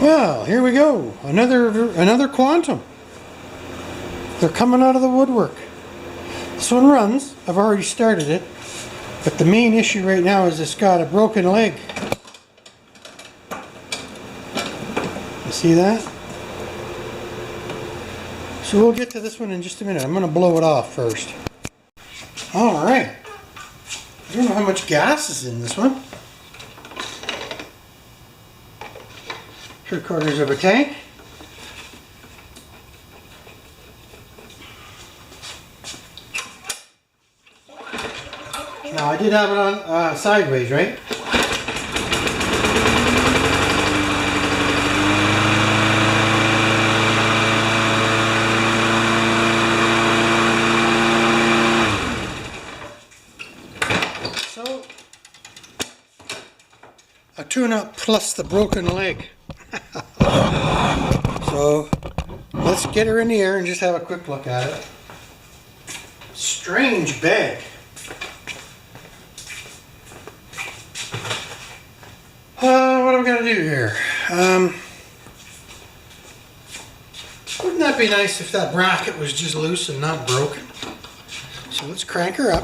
Well, here we go. Another Quantum. They're coming out of the woodwork. This one runs. I've already started it. But the main issue right now is it's got a broken leg. You see that? So we'll get to this one in just a minute. I'm going to blow it off first. Alright. I don't know how much gas is in this one. 3/4 of a tank. Now I did have it on sideways, right? So a tune-up plus the broken leg. So let's get her in the air and just have a quick look at it. Strange bag. What am I going to do here? Wouldn't that be nice if that bracket was just loose and not broken? So let's crank her up.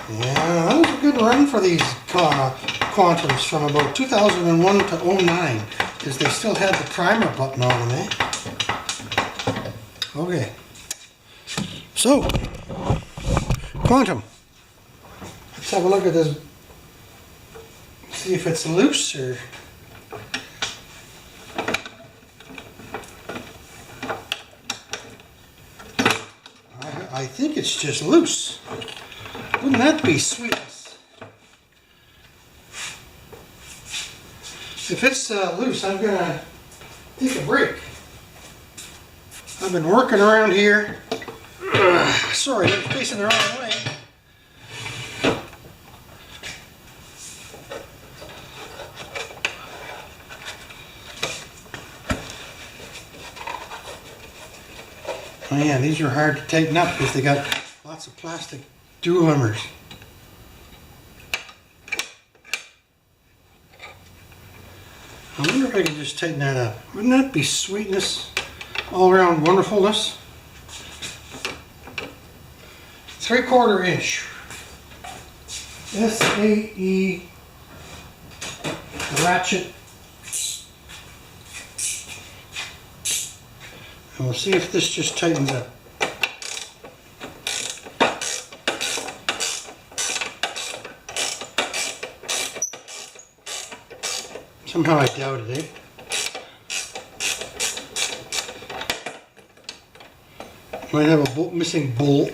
Yeah, that was a good run for these Quantums from about 2001 to 09, because they still had the primer button on them, eh? Okay. So, Quantum. Let's have a look at this. See if it's loose or... I think it's just loose. Wouldn't that be sweetness? If it's loose, I'm gonna take a break. I've been working around here. Sorry, I'm facing the wrong way. Oh yeah, these are hard to tighten up because they got lots of plastic tool hammers. I wonder if I can just tighten that up. Wouldn't that be sweetness? All around wonderfulness? 3/4 inch. SAE ratchet. And we'll see if this just tightens up. Somehow I doubt it, eh? Might have a missing bolt.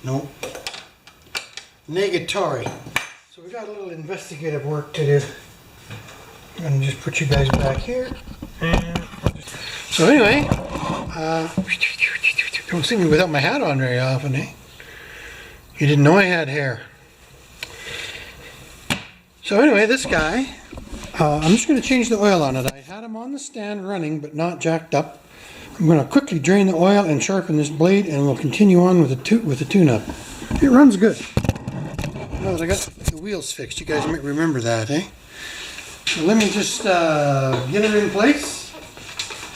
Nope. Negatory. So we got a little investigative work to do. I'm gonna just put you guys back here. So anyway, don't see me without my hat on very often, eh? You didn't know I had hair. So anyway, this guy, I'm just going to change the oil on it. I had him on the stand running, but not jacked up. I'm going to quickly drain the oil and sharpen this blade, and we'll continue on with the tune-up. It runs good. Now that I got the wheels fixed, you guys might remember that, eh? So let me just get it in place.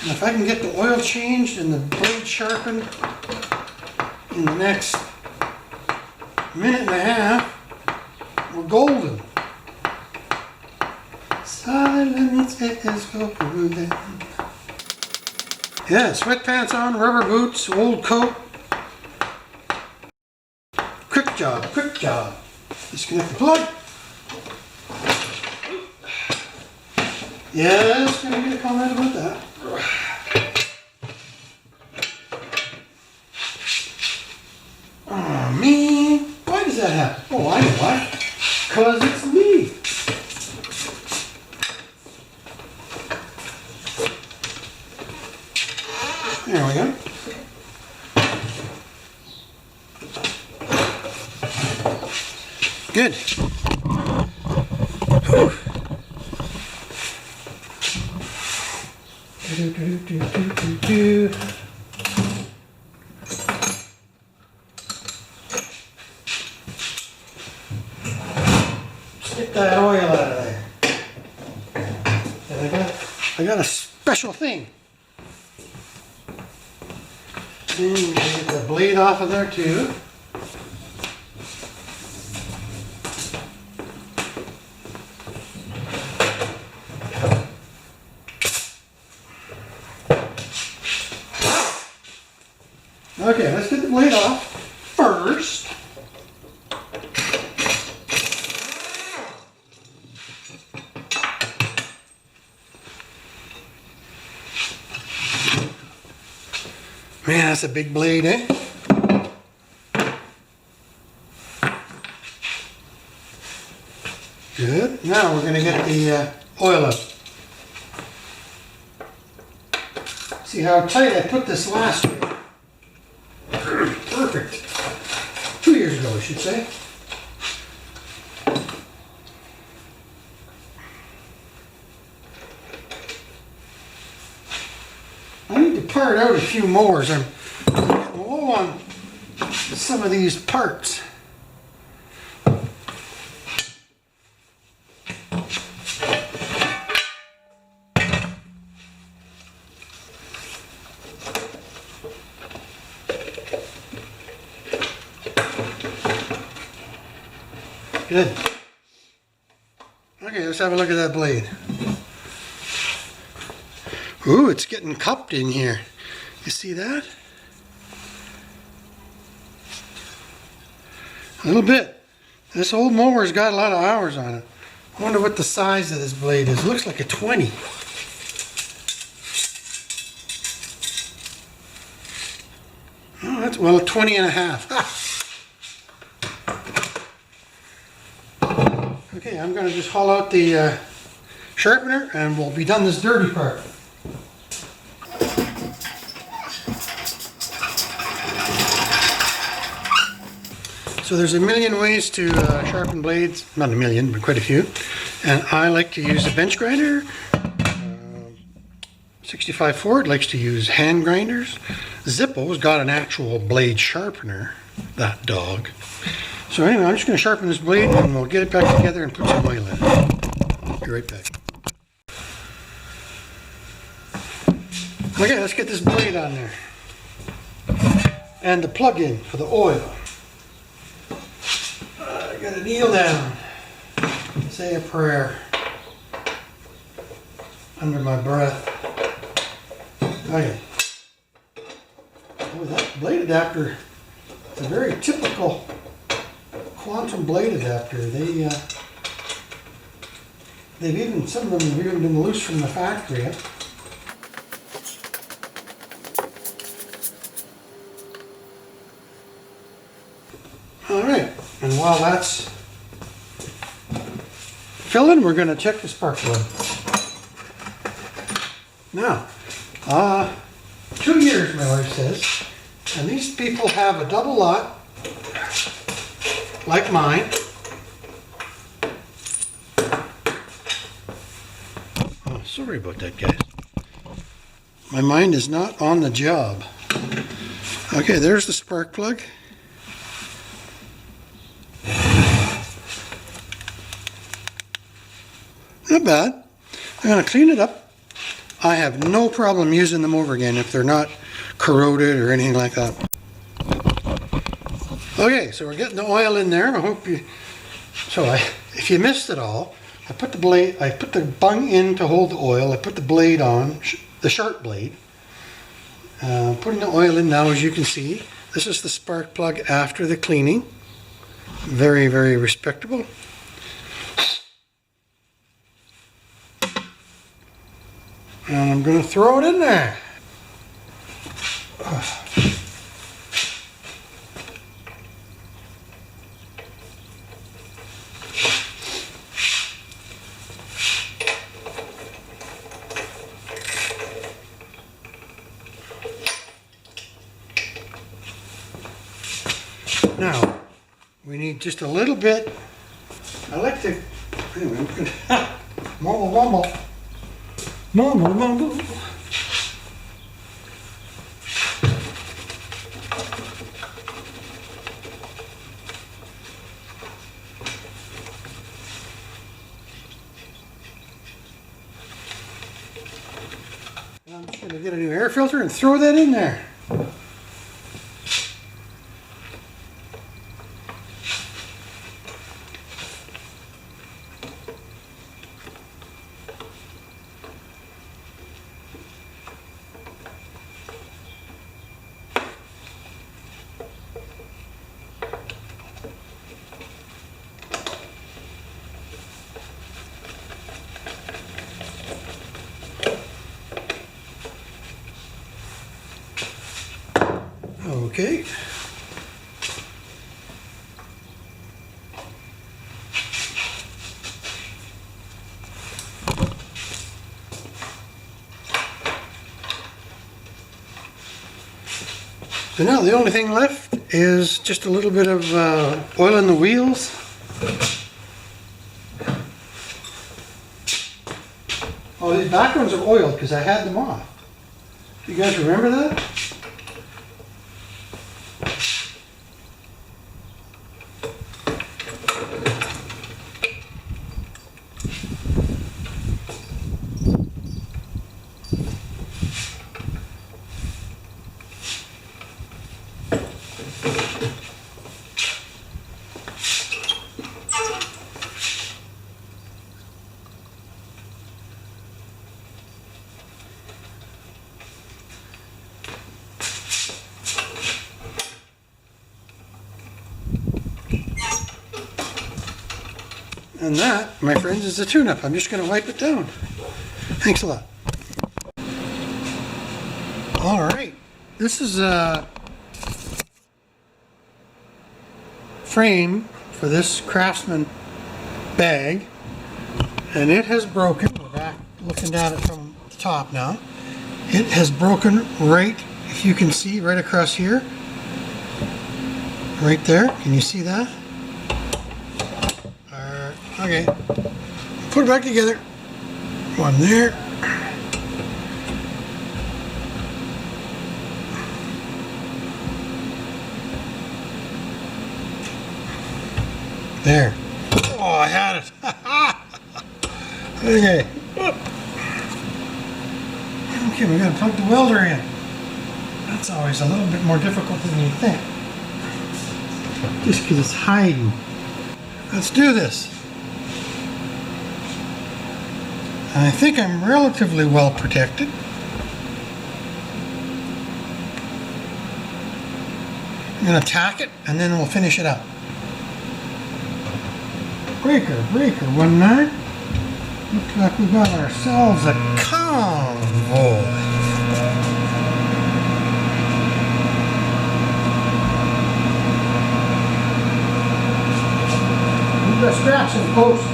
And if I can get the oil changed and the blade sharpened in the next minute and a half, we're golden. Silence is golden. Yeah, sweatpants on, rubber boots, old coat. Quick job, quick job. Disconnect the plug. Yes, gonna get a comment about that. Oh man, why does that happen? Oh, I know why. Because it's me. There we go. Good. Whew. Get that oil out of there. And I got a special thing. And get the blade off of there too. Okay, let's get the blade off first. Man, that's a big blade, eh? Good. Now we're going to get the oil up. See how tight I put this last year? Perfect. 2 years ago, I should say. I need to part out a few mowers. I'm getting low on some of these parts. Good. Okay, let's have a look at that blade. Ooh, it's getting cupped in here. You see that? A little bit. This old mower's got a lot of hours on it. I wonder what the size of this blade is. It looks like a 20. Oh, that's, well, a 20 and a half. Ah. Okay, I'm going to just haul out the sharpener and we'll be done this dirty part. So there's a million ways to sharpen blades, not a million, but quite a few. And I like to use a bench grinder. 6.5 Ford likes to use hand grinders. Zippo's got an actual blade sharpener, that dog. So anyway, I'm just going to sharpen this blade and we'll get it back together and put some oil in it. Be right back. Okay, let's get this blade on there. And the plug-in for the oil. I gotta kneel down, say a prayer under my breath. Okay. Oh, that blade adapter is a very typical quantum blade adapter. They've even, some of them have even been loose from the factory. All right, and while that's filling, we're going to check the spark plug. Now, 2 years, my wife says, and these people have a double lot, like mine. Oh, sorry about that, guys. My mind is not on the job. Okay, there's the spark plug. Not bad. I'm going to clean it up. I have no problem using them over again if they're not corroded or anything like that. Okay, so we're getting the oil in there. I hope you. So if you missed it all, I put the blade. I put the bung in to hold the oil. I put the blade on, the sharp blade. Putting the oil in now, as you can see. This is the spark plug after the cleaning. Very, very respectable. And I'm going to throw it in there. Now, we need just a little bit I like to, anyway, I'm gonna, mumble mumble. Mumble mumble. And I'm just gonna get a new air filter and throw that in there. Okay. So now the only thing left is just a little bit of oil in the wheels. Oh, these back ones are oiled because I had them off. You guys remember that? And that, my friends, is the tune-up. I'm just going to wipe it down. Thanks a lot. All right. This is a frame for this Craftsman bag. And it has broken. We're back looking at it from the top now. It has broken right, if you can see, right across here. Right there. Can you see that? Okay, put it back together. One there. There. Oh, I had it. Okay. Okay, we're going to plug the welder in. That's always a little bit more difficult than you think. Just because it's hiding. Let's do this. I think I'm relatively well protected. I'm going to tack it and then we'll finish it up. Breaker, 19. Looks like we got ourselves a convoy. We've got scratching post.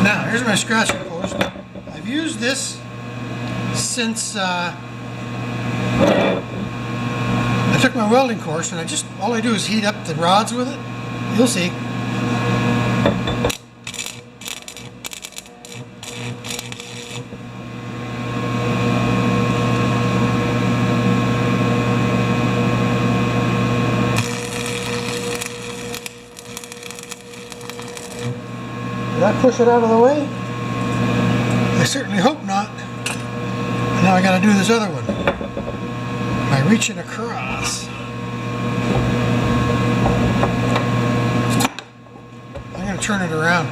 Now, here's my scratching post. I've used this since I took my welding course, and all I do is heat up the rods with it. You'll see. Did I push it out of the way? I certainly hope not. Now I gotta do this other one by reaching across. I'm gonna turn it around.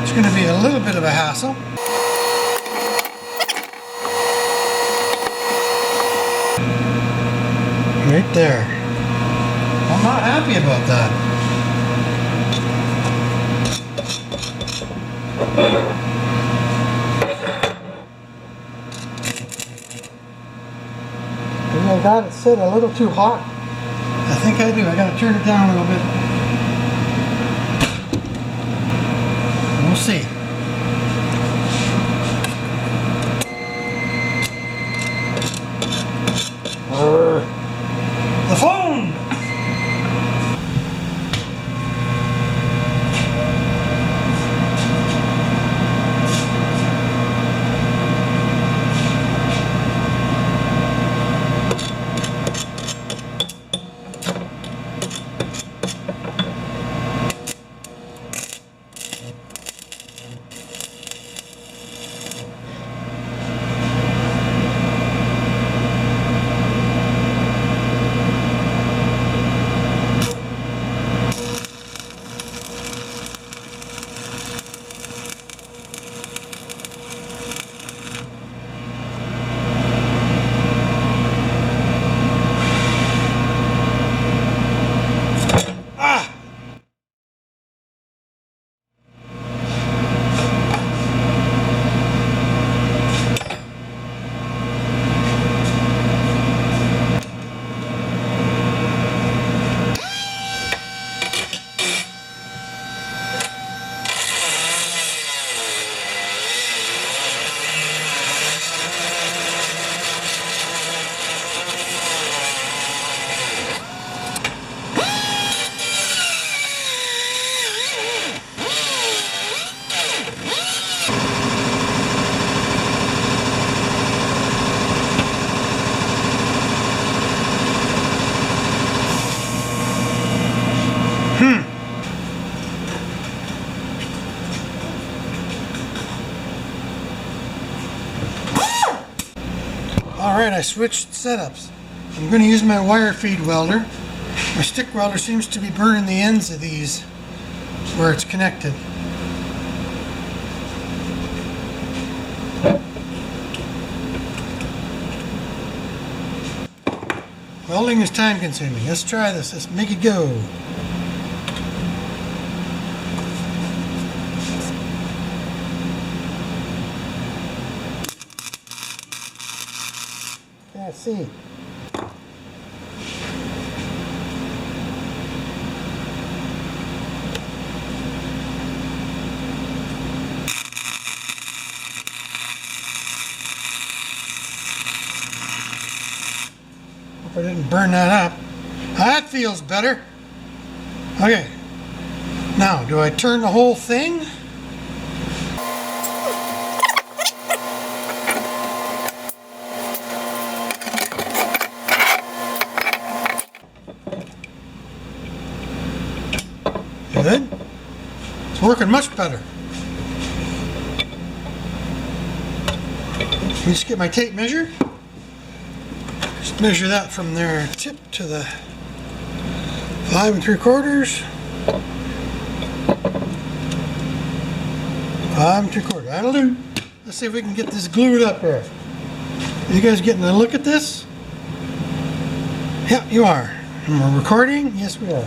It's gonna be a little bit of a hassle. Right there. I'm not happy about that. Maybe I got it set a little too hot. I think I do. I got to turn it down a little bit. We'll see. The phone! Alright, I switched setups. I'm going to use my wire feed welder. My stick welder seems to be burning the ends of these where it's connected. Welding is time consuming. Let's try this. Let's make it go. Let's see. Hope I didn't burn that up. That feels better. Okay. Now, do I turn the whole thing? Good. It's working much better. Let me just get my tape measure. Just measure that from their tip to the 5 3/4. 5 3/4. That'll do. Let's see if we can get this glued up here. Are you guys getting a look at this? Yeah, you are. And we're recording? Yes, we are.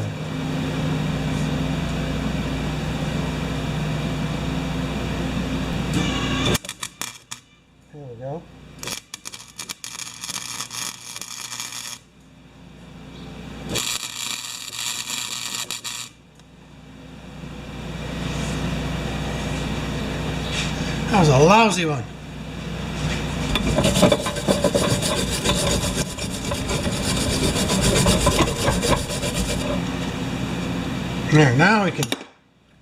There we go. That was a lousy one. There, now we can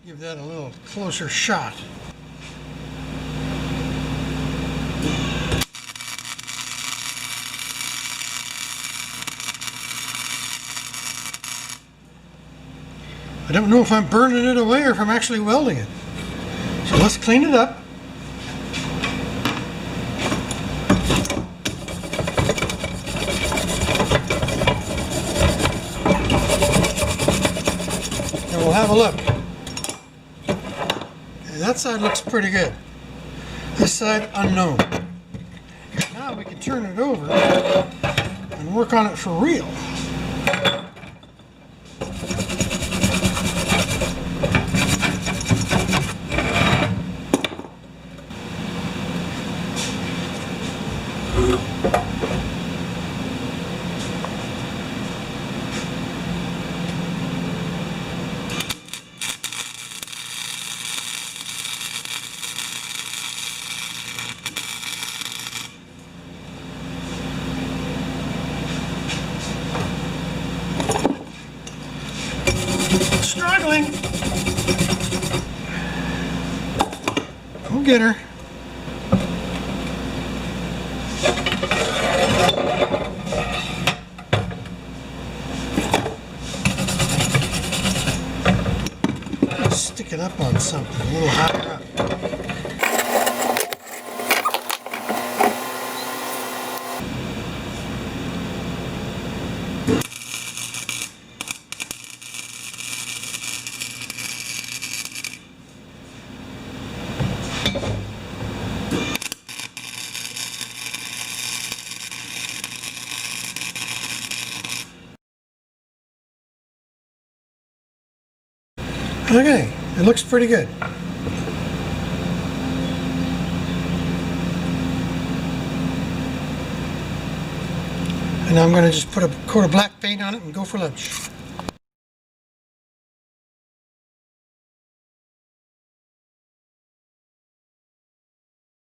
give that a little closer shot. I don't know if I'm burning it away or if I'm actually welding it. So let's clean it up. And we'll have a look. Okay, that side looks pretty good. This side, unknown. Now we can turn it over and work on it for real. Struggling. Go get her. Let's stick it up on something a little higher up. Okay, it looks pretty good. And now I'm going to just put a coat of black paint on it and go for lunch.